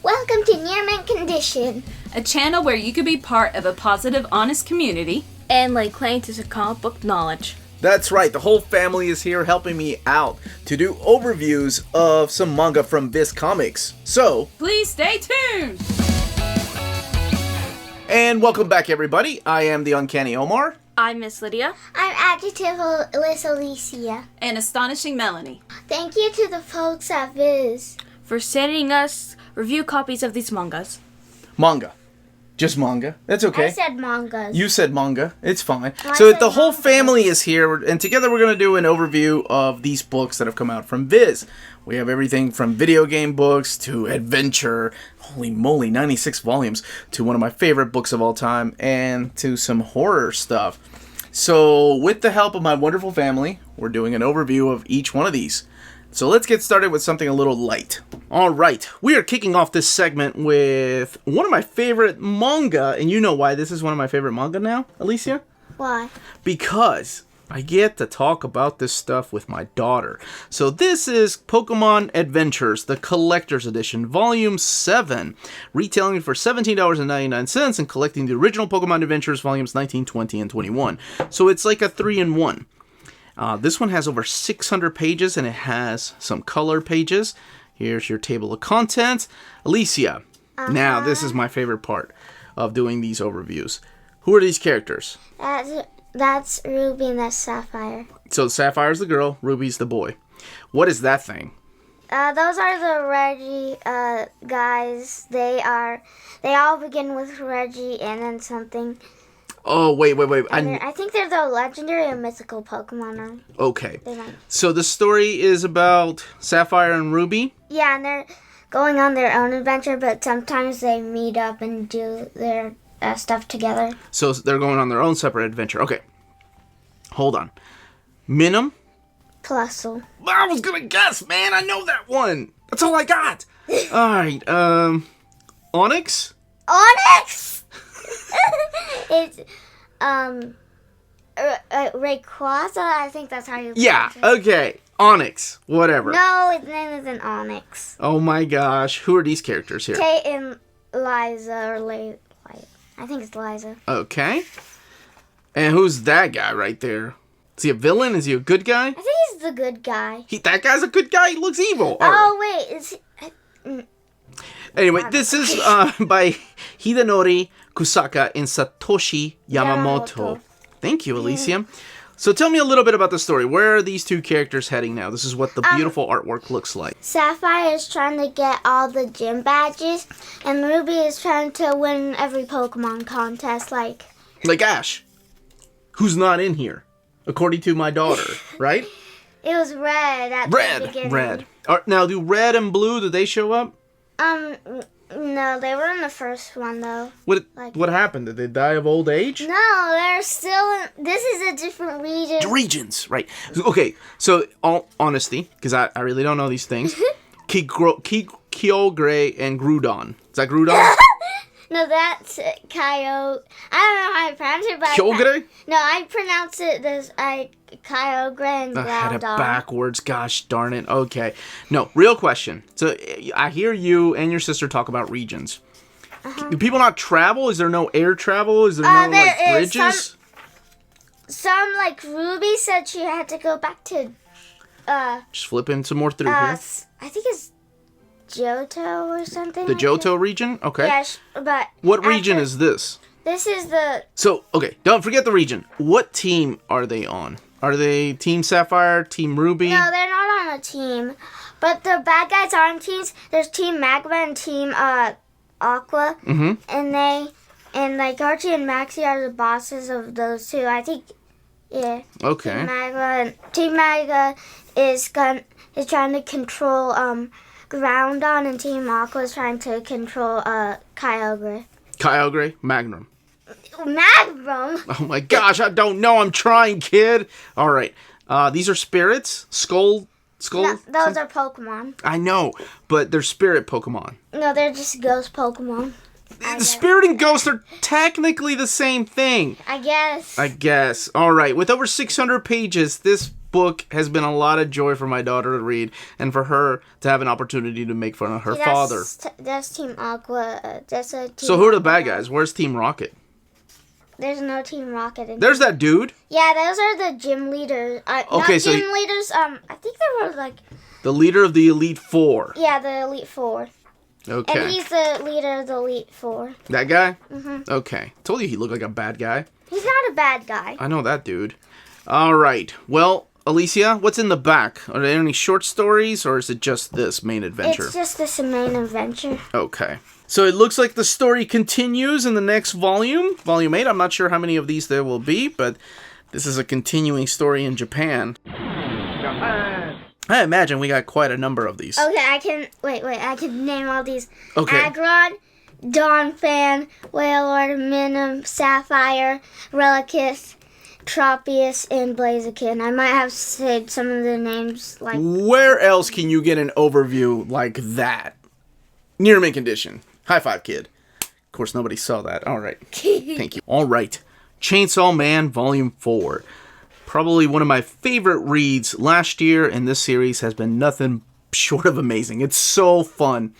Welcome to Near Mint Condition, a channel where you could be part of a positive, honest community and lay claim to some comic book knowledge. That's right, the whole family is here helping me out to do overviews of some manga from Viz Comics. So, please stay tuned! And welcome back, everybody. I am the Uncanny Omar. I'm Miss Lydia. I'm Adjectiveless Alicia. And Astonishing Melanie. Thank you to the folks at Viz for sending us review copies of these mangas. Manga. Just manga. That's okay. I said mangas. You said manga. It's fine. I So said the whole manga. family is here, and together we're going to do an overview of these books that have come out from Viz. We have everything from video game books to adventure, holy moly, 96 volumes, to one of my favorite books of all time, and to some horror stuff. So with the help of my wonderful family, we're doing an overview of each one of these. So let's get started with something a little light. Alright, we are kicking off this segment with one of my favorite manga, and you know why this is one of my favorite manga now, Alicia? Why? Because I get to talk about this stuff with my daughter. So this is Pokémon Adventures, the Collector's Edition, Volume 7, retailing for $17.99 and collecting the original Pokémon Adventures, Volumes 19, 20, and 21. So it's like a 3-in-1. This one has over 600 pages, and it has some color pages. Here's your table of contents. Alicia, now this is my favorite part of doing these overviews. Who are these characters? That's Ruby and that's Sapphire. So Sapphire's the girl, Ruby's the boy. What is that thing? Those are the Reggie guys. They all begin with Reggie and then something. Oh, wait. I think they're the legendary and mythical Pokemon. Okay. So the story is about Sapphire and Ruby? Yeah, and they're going on their own adventure, but sometimes they meet up and do their stuff together. So they're going on their own separate adventure. Okay. Hold on. Minim? Plusle. I was gonna guess, man. I know that one. That's all I got. Alright, Onyx? Onyx! It's, Rayquaza? I think that's how you pronounce it. Okay. Onyx. Whatever. No, his name isn't Onyx. Oh my gosh. Who are these characters here? Kate and Liza, or I think it's Liza. Okay. And who's that guy right there? Is he a villain? Is he a good guy? I think he's the good guy. That guy's a good guy? He looks evil. Oh, wait. Is he... Anyway, this is by Hidenori Kusaka and Satoshi Yamamoto. Thank you, Alicia. So tell me a little bit about the story. Where are these two characters heading now? This is what the beautiful artwork looks like. Sapphire is trying to get all the gym badges, and Ruby is trying to win every Pokemon contest, like Ash, who's not in here, according to my daughter, right? It was Red at the beginning. Red. Now, do Red and Blue, do they show up? No, they were in the first one, though. What happened? Did they die of old age? No, they're still in... This is a different region. Regions, right. Okay, so, all honesty, because I really don't know these things, Kyogre and Groudon. Is that Groudon? No, that's Kyogre. I don't know how I pronounce it, but... Kyogre? No, I pronounce it as Kyogre and Groudon. I had it backwards. Gosh darn it. Okay. No, real question. So, I hear you and your sister talk about regions. Do people not travel? Is there no air travel? Is there no, bridges? Some, like, Ruby said she had to go back to... Just flipping some more through here. I think it's Johto or something. The Johto region? Okay. Yes, but... What region is this? This is the... So, okay, don't forget the region. What team are they on? Are they Team Sapphire, Team Ruby? No, they're not on a team. But the bad guys are on teams. There's Team Magma and Team Aqua. Mm-hmm. And Archie and Maxie are the bosses of those two. I think, yeah. Okay. Team Magma is trying to control Groudon, and Team Aqua is trying to control Kyogre. Kyogre, Magnum. Magnum? Oh my gosh, I don't know. I'm trying, kid. All right. These are spirits? Skull? No, those are Pokemon. I know, but they're spirit Pokemon. No, they're just ghost Pokemon. The spirit and ghost are technically the same thing. I guess. All right. With over 600 pages, this book has been a lot of joy for my daughter to read and for her to have an opportunity to make fun of her father. That's Team Aqua. So who are the bad guys? Where's Team Rocket? There's no Team Rocket in There's that dude. Yeah, those are the gym leaders. Leaders. I think they were like the leader of the Elite Four. Yeah, the Elite Four. Okay. And he's the leader of the Elite Four. That guy? Mm-hmm. Okay. Told you he looked like a bad guy. He's not a bad guy. I know that dude. All right. Well, Alicia, what's in the back? Are there any short stories, or is it just this main adventure? It's just this main adventure. Okay. So it looks like the story continues in the next volume, Volume 8. I'm not sure how many of these there will be, but this is a continuing story in Japan. I imagine we got quite a number of these. Okay, I can name all these. Okay. Agron, Dawnfan, Wailord, Minim, Sapphire, Relicus, Tropius, and Blaziken. I might have said some of the names like... Where else can you get an overview like that? Near mint condition. High five, kid. Of course, nobody saw that. All right. Thank you. All right. Chainsaw Man Volume 4. Probably one of my favorite reads last year, and this series has been nothing short of amazing. It's so fun.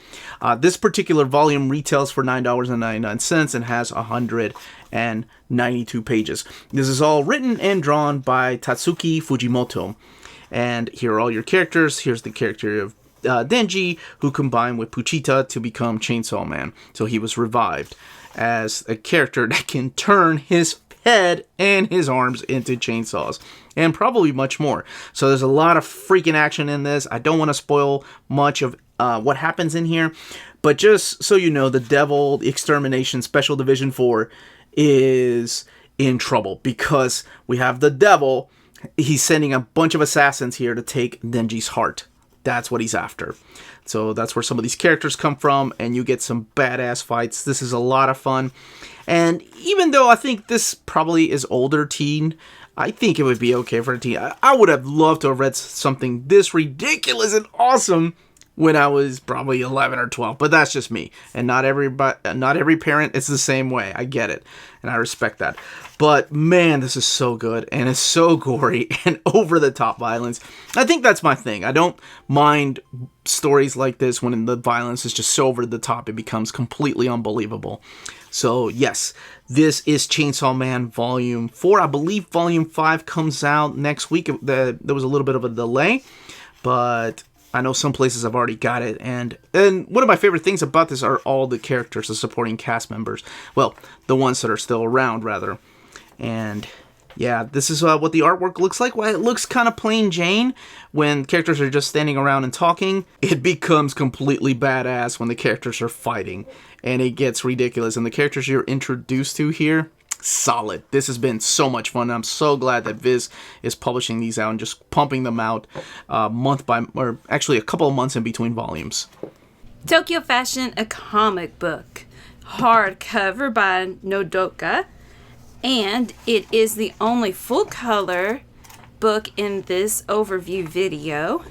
This particular volume retails for $9.99 and has 192 pages. This is all written and drawn by Tatsuki Fujimoto. And here are all your characters. Here's the character of Denji, who combined with Puchita to become Chainsaw Man. So he was revived as a character that can turn his head and his arms into chainsaws, and probably much more. So there's a lot of freaking action in this. I don't want to spoil much of what happens in here, but just so you know, the Devil Extermination Special Division 4 is in trouble because we have the Devil. He's sending a bunch of assassins here to take Denji's heart. That's what he's after. So that's where some of these characters come from, and you get some badass fights. This is a lot of fun. And even though I think this probably is older teen, I think it would be okay for a teen. I would have loved to have read something this ridiculous and awesome when I was probably 11 or 12, but that's just me. And not every parent is the same way. I get it, and I respect that. But man, this is so good, and it's so gory and over-the-top violence. I think that's my thing. I don't mind stories like this when the violence is just so over-the-top it becomes completely unbelievable. So yes, this is Chainsaw Man Volume 4. I believe Volume 5 comes out next week. There was a little bit of a delay, but I know some places have already got it. And one of my favorite things about this are all the characters, the supporting cast members. Well, the ones that are still around, rather. And yeah, this is what the artwork looks like. While it looks kind of plain Jane when characters are just standing around and talking, it becomes completely badass when the characters are fighting. And it gets ridiculous. And the characters you're introduced to here, solid. This has been so much fun. I'm so glad that Viz is publishing these out and just pumping them out actually a couple of months in between volumes. Tokyo Fashion, a comic book. Hardcover by Nodoka. And it is the only full color book in this overview video.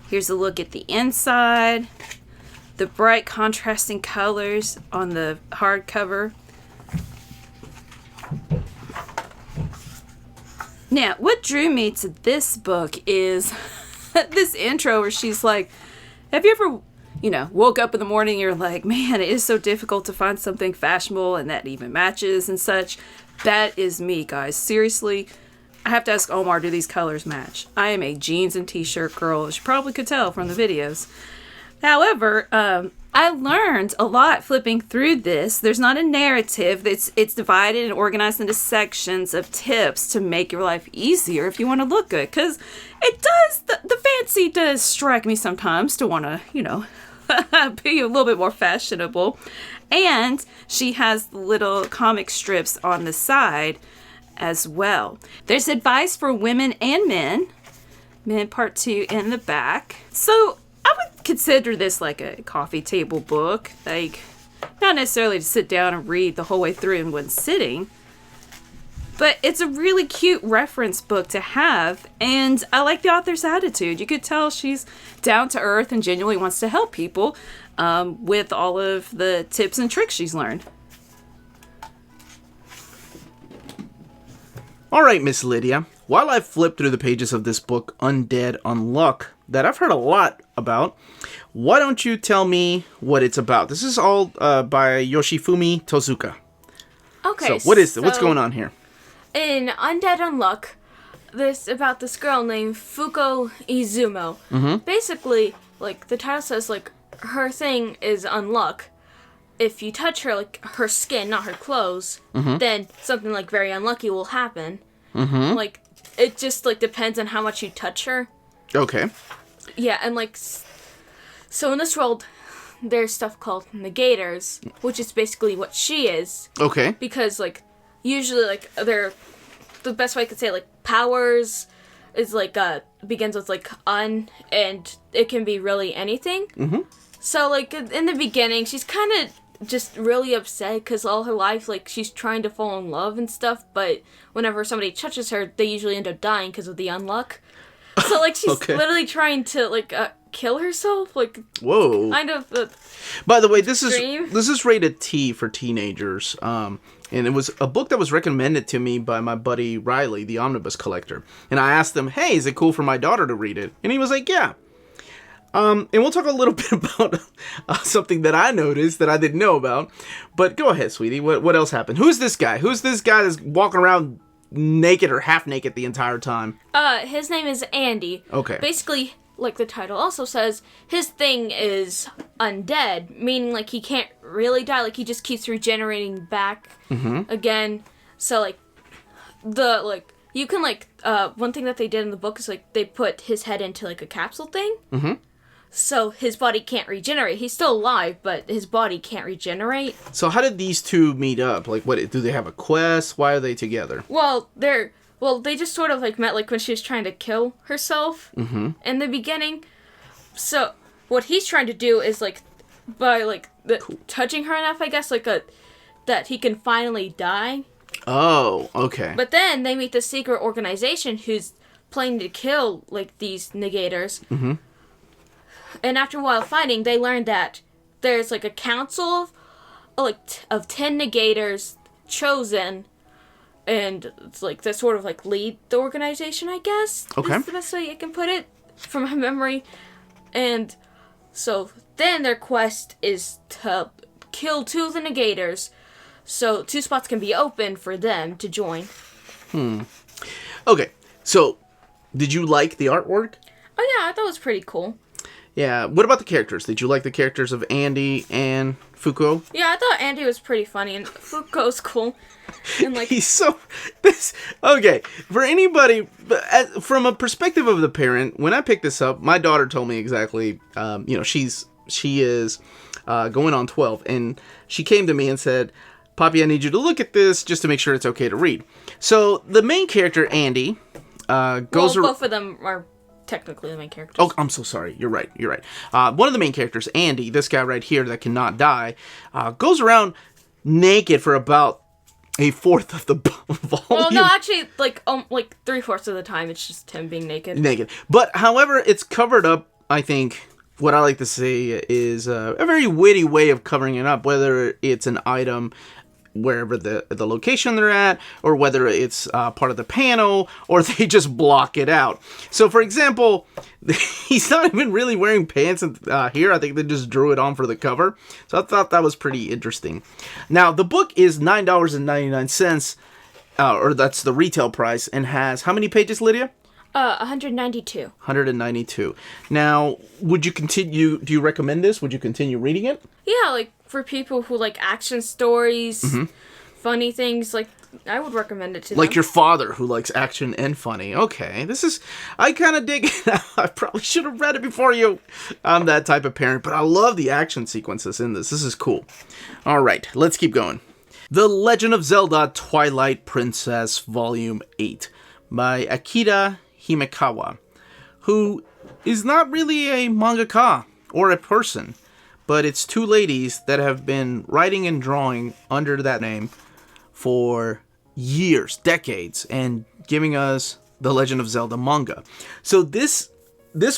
Here's a look at the inside. The bright contrasting colors on the hardcover. Now, what drew me to this book is this intro where she's like, have you ever, woke up in the morning and you're like, man, it is so difficult to find something fashionable and that even matches and such. That is me, guys. Seriously, I have to ask Omar, do these colors match? I am a jeans and t-shirt girl, as you probably could tell from the videos. However, I learned a lot flipping through this. There's not a narrative. It's divided and organized into sections of tips to make your life easier if you want to look good. Because it does, the fancy does strike me sometimes to want to, be a little bit more fashionable. And she has little comic strips on the side as well. There's advice for women and men. Men part 2 in the back. So I would consider this like a coffee table book. Like, not necessarily to sit down and read the whole way through in one sitting. But it's a really cute reference book to have. And I like the author's attitude. You could tell she's down to earth and genuinely wants to help people with all of the tips and tricks she's learned. All right, Miss Lydia. while I flip through the pages of this book, Undead Unluck, that I've heard a lot about, why don't you tell me what it's about? This is all by Yoshifumi Tozuka. Okay. So what's going on here? In Undead Unluck, about this girl named Fuko Izumo. Basically, like the title says, like her thing is unluck. If you touch her, like her skin, not her clothes, then something like very unlucky will happen. Like it just like depends on how much you touch her. Okay. Yeah, and like so in this world, there's stuff called negators, which is basically what she is. Okay. Because like usually like they're the best way I could say like powers is like begins with like and it can be really anything. So like in the beginning, she's kind of just really upset because all her life like she's trying to fall in love and stuff, but whenever somebody touches her, they usually end up dying because of the unluck. So like she's literally trying to like kill herself, like whoa, kind of. By the way, this is rated T for teenagers. And it was a book that was recommended to me by my buddy Riley, the omnibus collector. And I asked him, hey, is it cool for my daughter to read it? And he was like, yeah. And we'll talk a little bit about something that I noticed that I didn't know about. But go ahead, sweetie. What else happened? Who's this guy? Who's this guy that's walking around naked or half naked the entire time? His name is Andy. Okay. Basically, like the title also says, his thing is undead, meaning like he can't really die, like he just keeps regenerating back again. So like you can like one thing that they did in the book is like they put his head into like a capsule thing. So his body can't regenerate. He's still alive, but his body can't regenerate. So how did these two meet up? Like, what do they have a quest? Why are they together? Well, they just sort of like met like when she was trying to kill herself in the beginning. So what he's trying to do is like by like touching her enough, I guess, like that he can finally die. Oh, okay. But then they meet the secret organization who's planning to kill like these negators. And after a while fighting, they learn that there's like a council of 10 negators chosen. And it's like they sort of like lead the organization, I guess. Okay. Is the best way I can put it from my memory. And so then their quest is to kill 2 of the negators, so 2 spots can be open for them to join. Okay, so did you like the artwork? Oh yeah, I thought it was pretty cool. Yeah. What about the characters? Did you like the characters of Andy and Fuko? Yeah, I thought Andy was pretty funny and Fuko's cool. And like He's so okay. For anybody, from a perspective of the parent, when I picked this up, my daughter told me exactly. She is going on 12, and she came to me and said, "Poppy, I need you to look at this just to make sure it's okay to read." So the main character, Andy, goes. Well, both of them are technically the main characters. Oh, I'm so sorry. You're right. One of the main characters, Andy, this guy right here that cannot die, goes around naked for about a fourth of the volume. Well, no, actually, like 3/4 of the time, it's just him being naked. But, however, it's covered up, I think, what I like to say is a very witty way of covering it up, whether it's an item wherever the location they're at, or whether it's part of the panel, or they just block it out. So, for example, he's not even really wearing pants here. I think they just drew it on for the cover. So I thought that was pretty interesting. Now, the book is $9.99, or that's the retail price, and has how many pages, Lydia? 192. 192. Now, would you continue? Do you recommend this? Would you continue reading it? Yeah, like for people who like action stories, funny things, like I would recommend it to them. Like your father who likes action and funny. Okay, I kind of dig it. I probably should have read it before you. I'm that type of parent, but I love the action sequences in this. This is cool. All right, let's keep going. The Legend of Zelda Twilight Princess Volume 8 by Akira Himekawa, who is not really a mangaka or a person, but it's 2 ladies that have been writing and drawing under that name for years, decades, and giving us the Legend of Zelda manga. So this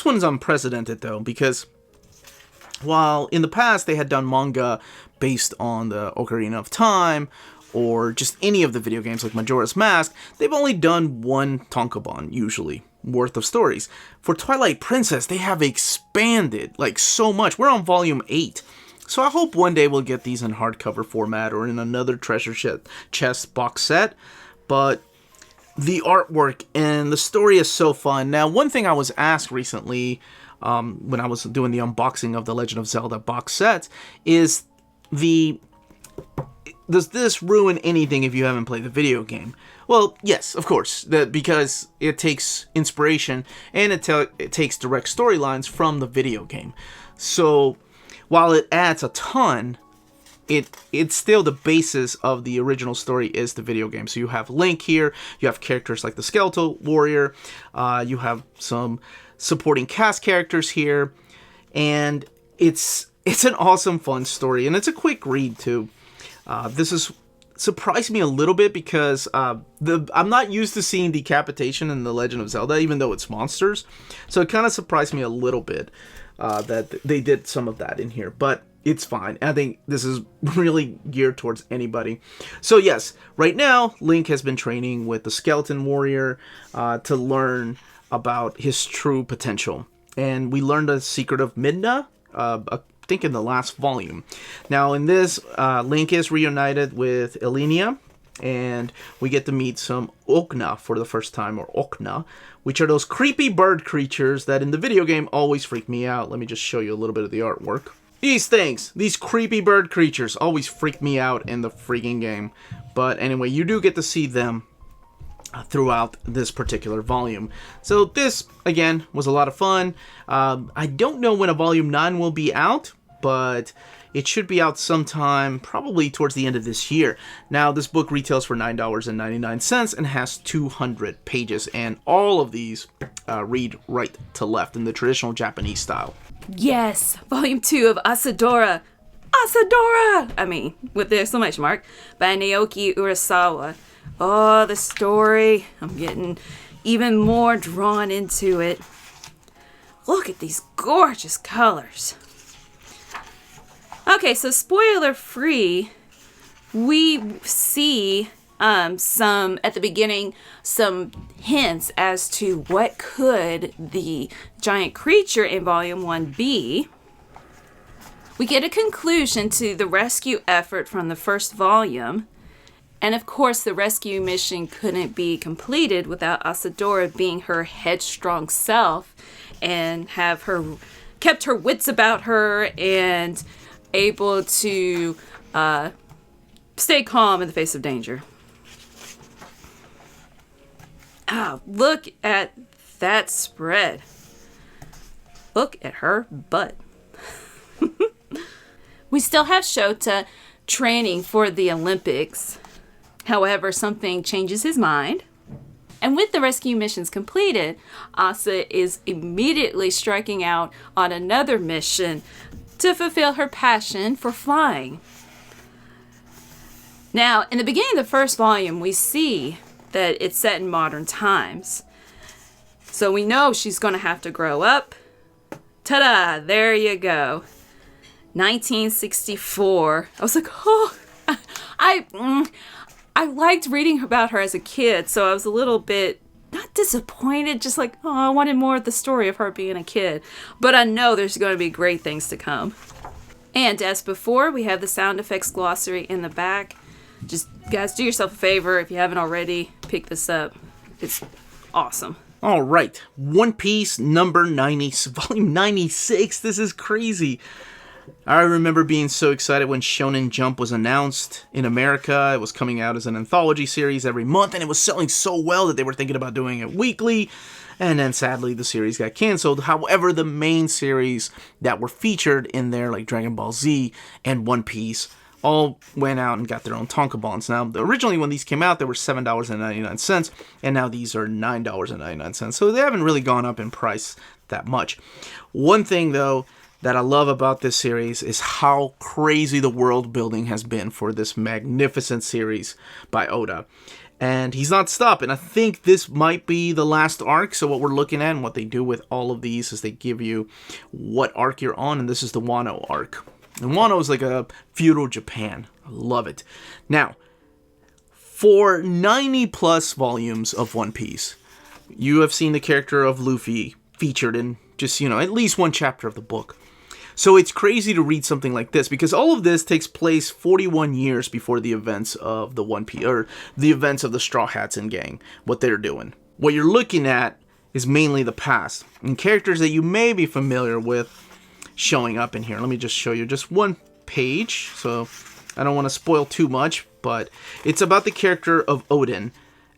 one's unprecedented, though, because while in the past they had done manga based on the Ocarina of Time or just any of the video games like Majora's Mask, they've only done one tankobon, usually, worth of stories. For Twilight Princess, they have expanded, like, so much. We're on volume 8. So I hope one day we'll get these in hardcover format or in another treasure chest box set. But the artwork and the story is so fun. Now, one thing I was asked recently when I was doing the unboxing of the Legend of Zelda box set is does this ruin anything if you haven't played the video game? Well, yes, of course, because it takes inspiration and it takes direct storylines from the video game. So while it adds a ton, it's still the basis of the original story is the video game. So you have Link here, you have characters like the Skeletal Warrior, you have some supporting cast characters here, and it's an awesome, fun story, and it's a quick read too. This is surprised me a little bit because I'm not used to seeing decapitation in The Legend of Zelda, even though it's monsters. So it kind of surprised me a little bit that they did some of that in here, but it's fine. I think this is really geared towards anybody. So yes, right now, Link has been training with the Skeleton Warrior to learn about his true potential. And we learned the secret of Midna, I think in the last volume. Now in this, Link is reunited with Elenia, and we get to meet some Okna for the first time, or Okna, which are those creepy bird creatures that in the video game always freak me out. Let me just show you a little bit of the artwork. These things, these creepy bird creatures, always freak me out in the freaking game. But anyway, you do get to see them throughout this particular volume. So this, again, was a lot of fun. I don't know when a volume 9 will be out, but it should be out sometime, probably towards the end of this year. Now, this book retails for $9.99 and has 200 pages, and all of these read right to left in the traditional Japanese style. Yes, volume 2 of Asadora. Asadora! I mean, with the exclamation mark, by Naoki Urasawa. Oh, the story. I'm getting even more drawn into it. Look at these gorgeous colors. Okay, so spoiler free, we see some, at the beginning, some hints as to what could the giant creature in volume 1 be. We get a conclusion to the rescue effort from the first volume. And of course, the rescue mission couldn't be completed without Asadora being her headstrong self and have her kept her wits about her and able to stay calm in the face of danger. Ah, look at that spread. Look at her butt. We still have Shota training for the Olympics. However, something changes his mind. And with the rescue missions completed, Asa is immediately striking out on another mission to fulfill her passion for flying. Now, in the beginning of the first volume, we see that it's set in modern times. So we know she's going to have to grow up. Ta-da! There you go. 1964. I was like, oh, I liked reading about her as a kid, so I was a little bit, not disappointed, just like, oh, I wanted more of the story of her being a kid. But I know there's going to be great things to come. And as before, we have the sound effects glossary in the back. Just, guys, do yourself a favor. If you haven't already, pick this up. It's awesome. All right. One Piece number 90, volume 96. This is crazy. I remember being so excited when Shonen Jump was announced in America. It was coming out as an anthology series every month, and it was selling so well that they were thinking about doing it weekly. And then sadly, the series got canceled. However, the main series that were featured in there, like Dragon Ball Z and One Piece, all went out and got their own tankobons. Now, originally when these came out, they were $7.99, and now these are $9.99. So they haven't really gone up in price that much. One thing, though, that I love about this series is how crazy the world building has been for this magnificent series by Oda. And he's not stopping. I think this might be the last arc. So what we're looking at and what they do with all of these is they give you what arc you're on. And this is the Wano arc. And Wano is like a feudal Japan. I love it. Now, For 90 plus volumes of One Piece, you have seen the character of Luffy featured in just, at least one chapter of the book. So it's crazy to read something like this, because all of this takes place 41 years before the events of the One Piece, or the events of the Straw Hats and gang, what they're doing. What you're looking at is mainly the past, and characters that you may be familiar with showing up in here. Let me just show you just one page, so I don't want to spoil too much, but it's about the character of Odin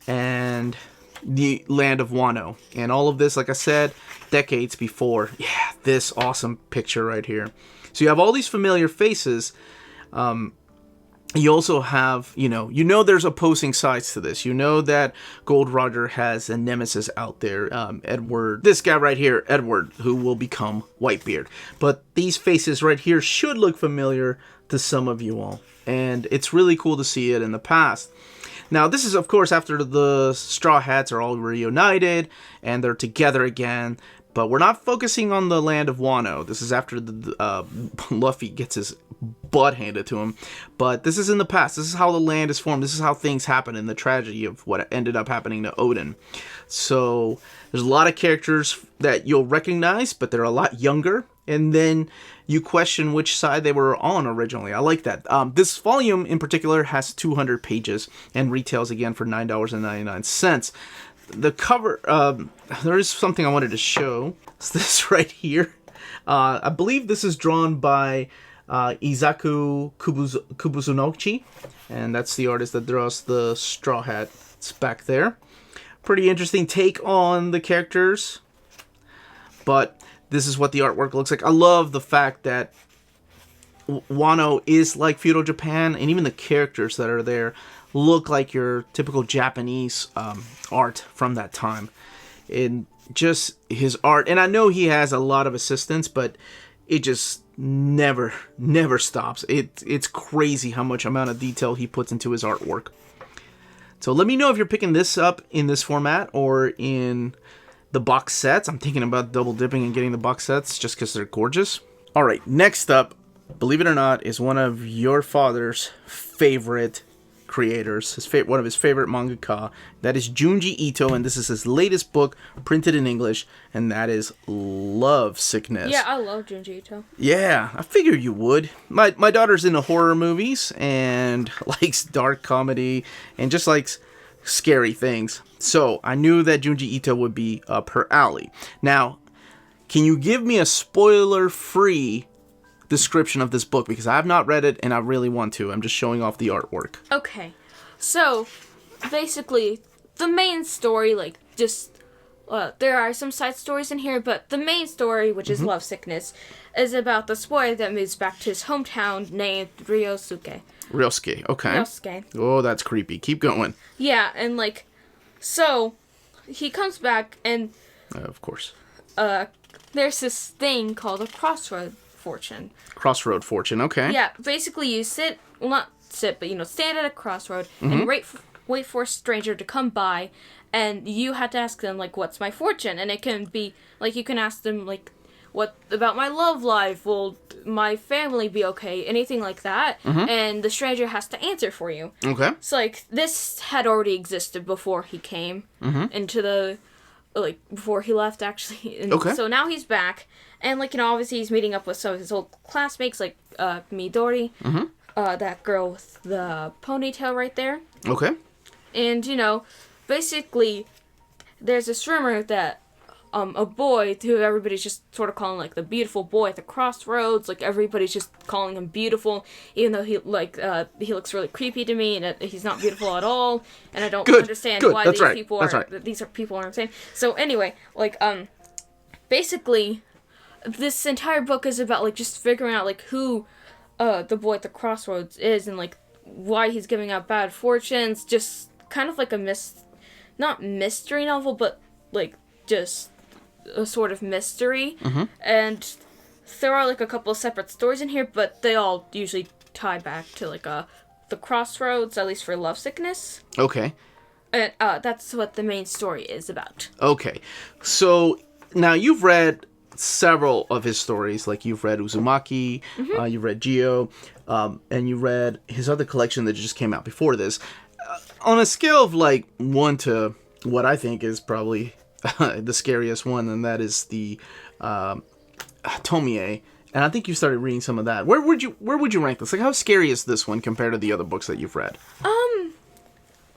and the land of Wano. And all of this, like I said, decades before. Yeah, this awesome picture right here. So you have all these familiar faces. You also have, there's opposing sides to this. You know that Gold Roger has a nemesis out there, Edward. This guy right here, Edward, who will become Whitebeard. But these faces right here should look familiar to some of you all. And it's really cool to see it in the past. Now, this is, of course, after the Straw Hats are all reunited and they're together again. But we're not focusing on the land of Wano. This is after Luffy gets his butt handed to him. But this is in the past. This is how the land is formed. This is how things happen in the tragedy of what ended up happening to Odin. So there's a lot of characters that you'll recognize, but they're a lot younger. And then you question which side they were on originally. I like that. This volume in particular has 200 pages and retails again for $9.99. The cover, there is something I wanted to show. It's this right here. I believe this is drawn by Izaku Kubuzunochi, and that's the artist that draws the Straw Hats back there. Pretty interesting take on the characters, but this is what the artwork looks like. I love the fact that Wano is like feudal Japan, and even the characters that are there look like your typical Japanese art from that time. And just his art, and I know he has a lot of assistants, but it just never stops. It's crazy how much amount of detail he puts into his artwork. So let me know if you're picking this up in this format or in the box sets. I'm thinking about double dipping and getting the box sets just because they're gorgeous. All right, next up, believe it or not, is one of your father's favorite creators, one of his favorite mangaka. That is Junji Ito, and this is his latest book printed in English, and that is Lovesickness. Yeah, I love Junji Ito. Yeah, I figured you would. My daughter's into horror movies and likes dark comedy and just likes scary things. So I knew that Junji Ito would be up her alley. Now, can you give me a spoiler-free description of this book? Because I have not read it and I really want to. I'm just showing off the artwork. Okay. So, basically, the main story, there are some side stories in here, but the main story, which is Lovesickness, is about this boy that moves back to his hometown named Ryosuke. Ryosuke, okay. Ryosuke. Oh, that's creepy. Keep going. Yeah, and so he comes back and of course. There's this thing called a crossroad fortune. Crossroad fortune, okay. Yeah, basically you stand at a crossroad and wait for a stranger to come by, and you have to ask them, what's my fortune? And it can be, you can ask them, what about my love life? Will my family be okay? Anything like that. And the stranger has to answer for you. Okay. So, this had already existed before he came into the, before he left, actually. And so now he's back. And, obviously he's meeting up with some of his old classmates, Midori. That girl with the ponytail right there. Okay. And, basically, there's this rumor that a boy who everybody's just sort of calling the beautiful boy at the crossroads, everybody's just calling him beautiful, even though he looks really creepy to me, and he's not beautiful at all, and I don't understand why these people are these are people. What I'm saying. So anyway, basically, this entire book is about just figuring out who the boy at the crossroads is, and why he's giving out bad fortunes. Just kind of not mystery novel, but just a sort of mystery. And there are a couple of separate stories in here, but they all usually tie back to the crossroads, at least for Lovesickness. Okay. And that's what the main story is about. Okay. So now you've read several of his stories, you've read Uzumaki, you've read Geo, and you read his other collection that just came out before this. on a scale of like 1 to what I think is probably the scariest one, and that is the Tomie. And I think you started reading some of that. Where would you rank this? Like, how scary is this one compared to the other books that you've read?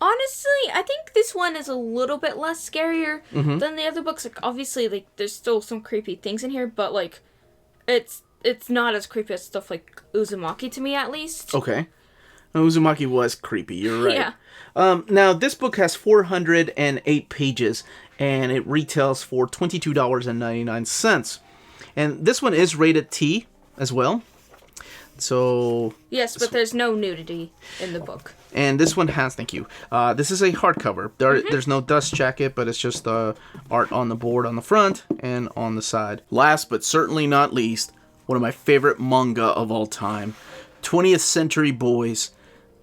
Honestly, I think this one is a little bit less scarier than the other books. Like, obviously, like, there's still some creepy things in here, but, like, it's not as creepy as stuff like Uzumaki to me, at least. Okay. Uzumaki was creepy, you're right. Yeah. Now, this book has 408 pages, and it retails for $22.99. And this one is rated T as well. So... Yes, but there's no nudity in the book. And this one has, thank you, this is a hardcover. There's no dust jacket, but it's just the art on the board on the front and on the side. Last but certainly not least, one of my favorite manga of all time, 20th Century Boys,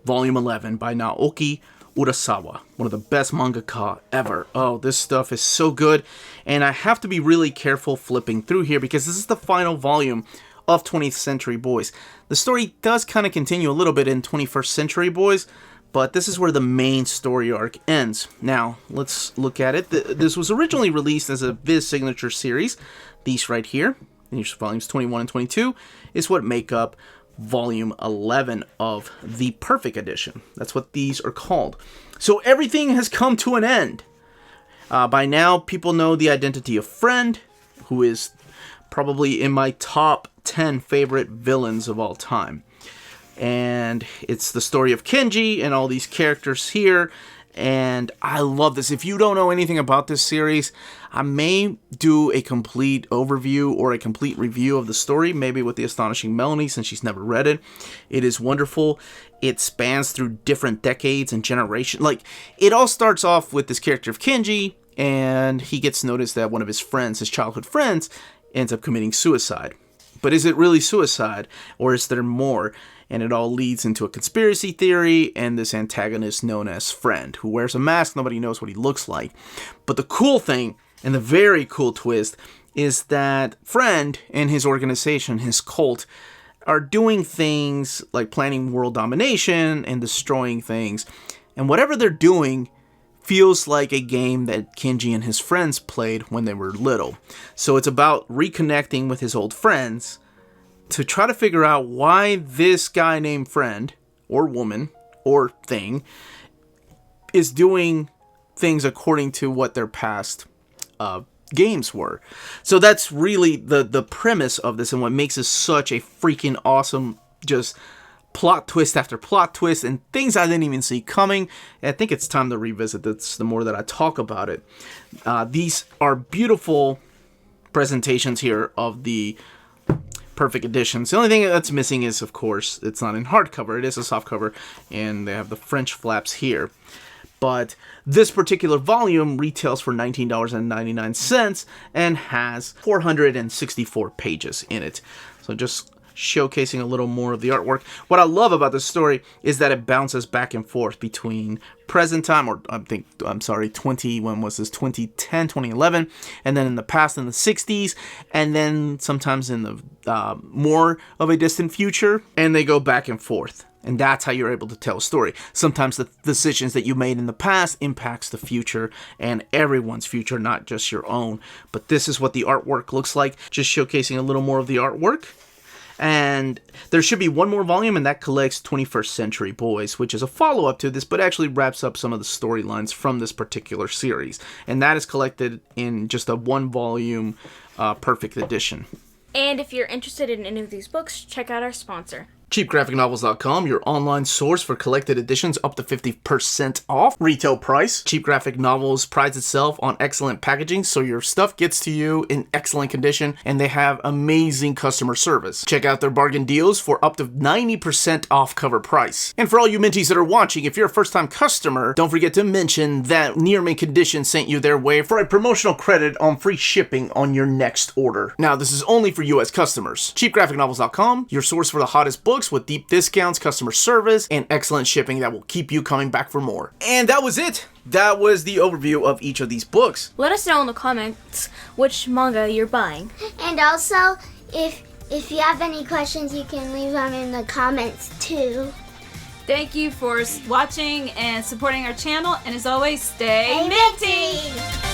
Volume 11 by Naoki Urasawa. One of the best mangaka ever. Oh, this stuff is so good. And I have to be really careful flipping through here because this is the final volume of 20th Century Boys. The story does kind of continue a little bit in 21st Century Boys, but this is where the main story arc ends. Now, let's look at it. This was originally released as a Viz signature series. These right here, these volumes 21 and 22, is what make up volume 11 of the Perfect Edition. That's what these are called. So everything has come to an end. By now, people know the identity of Friend, who is probably in my top 10 favorite villains of all time. And it's the story of Kenji and all these characters here. And I love this. If you don't know anything about this series, I may do a complete overview or a complete review of the story, maybe with the astonishing Melanie, since she's never read it. It is wonderful. It spans through different decades and generations. Like, it all starts off with this character of Kenji, and he gets noticed that one of his friends, his childhood friends, ends up committing suicide. But is it really suicide, or is there more? And it all leads into a conspiracy theory and this antagonist known as Friend, who wears a mask. Nobody knows what he looks like. But the cool thing, and the very cool twist, is that Friend and his organization, his cult, are doing things like planning world domination and destroying things. And whatever they're doing feels like a game that Kenji and his friends played when they were little. So it's about reconnecting with his old friends to try to figure out why this guy named Friend, or woman, or thing, is doing things according to what their past games were. So that's really the premise of this, and what makes this such a freaking awesome, just plot twist after plot twist, and things I didn't even see coming. I think it's time to revisit this the more that I talk about it. These are beautiful presentations here of the Perfect Editions. The only thing that's missing is, of course, it's not in hardcover. It is a softcover, and they have the French flaps here. But this particular volume retails for $19.99 and has 464 pages in it. So just showcasing a little more of the artwork. What I love about this story is that it bounces back and forth between present time, or 2010, 2011, and then in the past in the 60s, and then sometimes in the more of a distant future, and they go back and forth. And that's how you're able to tell a story. Sometimes the decisions that you made in the past impacts the future, and everyone's future, not just your own. But this is what the artwork looks like, just showcasing a little more of the artwork. And there should be one more volume, and that collects 21st Century Boys, which is a follow-up to this, but actually wraps up some of the storylines from this particular series. And that is collected in just a one-volume Perfect Edition. And if you're interested in any of these books, check out our sponsor. CheapGraphicNovels.com, your online source for collected editions up to 50% off retail price. Cheap Graphic Novels prides itself on excellent packaging, so your stuff gets to you in excellent condition, and they have amazing customer service. Check out their bargain deals for up to 90% off cover price. And for all you Minties that are watching, if you're a first-time customer, don't forget to mention that Near Mint Condition sent you their way for a promotional credit on free shipping on your next order. Now, this is only for U.S. customers. CheapGraphicNovels.com, your source for the hottest books with deep discounts, customer service, and excellent shipping that will keep you coming back for more. And that was it. That was the overview of each of these books. Let us know in the comments which manga you're buying. And also, if you have any questions, you can leave them in the comments too. Thank you for watching and supporting our channel. And as always, stay Hey, minty! Minty!